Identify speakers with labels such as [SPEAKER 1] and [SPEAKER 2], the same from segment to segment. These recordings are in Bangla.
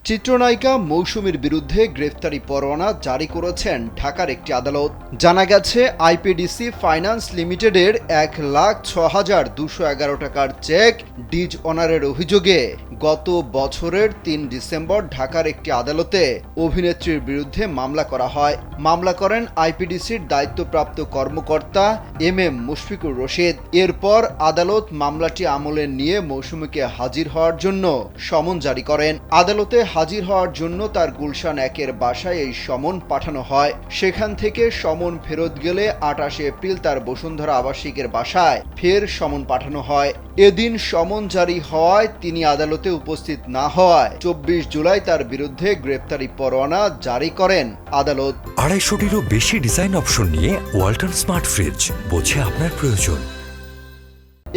[SPEAKER 1] চিত্রনায়িকা মৌসুমীর বিরুদ্ধে গ্রেফতারি পরোয়ানা জারি করেছেন ঢাকার একটি আদালত। জানা গেছে, আইপিডিসি ফাইন্যান্স লিমিটেডের 1,06,211 টাকার চেক ডিজ অনারের অভিযোগে গত বছরের ৩ ডিসেম্বর ঢাকার একটি আদালতে অভিনেত্রীর বিরুদ্ধে মামলা করা হয়। মামলা করেন আইপিডিসির দায়িত্বপ্রাপ্ত কর্মকর্তা এম মুশফিকুর রশিদ। এরপর আদালত মামলাটি আমলে নিয়ে মৌসুমীকে হাজির হওয়ার জন্য সমন জারি করেন। আদালতে হাজির হওয়ার জন্য তার গুলশান ১-এর বাসায় এই সমন পাঠানো হয়। সেখান থেকে সমন ফেরত গেলে ২৮ এপ্রিল তার বসুন্ধরা আবাসিকের বাসায় ফের সমন পাঠানো হয়। এদিন সমন জারি হওয়ায় তিনি আদালতে উপস্থিত না হওয়ায় ২৪ জুলাই তার বিরুদ্ধে গ্রেফতারি পরোয়ানা জারি করেন আদালত।
[SPEAKER 2] ২৫০টিরও বেশি ডিজাইন অপশন নিয়ে ওয়ালটন স্মার্ট ফ্রিজ, বোঝে আপনার প্রয়োজন।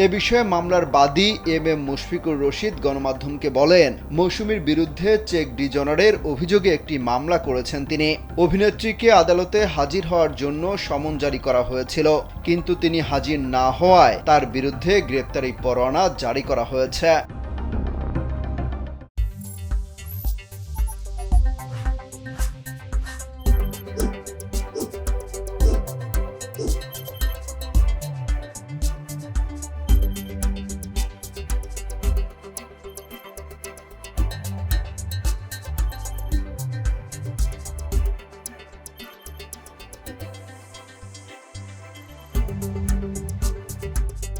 [SPEAKER 1] এ বিষয়ে মামলার বাদী এম মুশফিকুর রশিদ গণমাধ্যমকে বলেন, মৌসুমীর বিরুদ্ধে চেক ডিজনারের অভিযোগে একটি মামলা করেছেন তিনি। অভিনেত্রীকে আদালতে হাজির হওয়ার জন্য সমন জারি করা হয়েছিল, কিন্তু তিনি হাজির না হওয়ায় তার বিরুদ্ধে গ্রেপ্তারি পরোয়ানা জারি করা হয়েছে।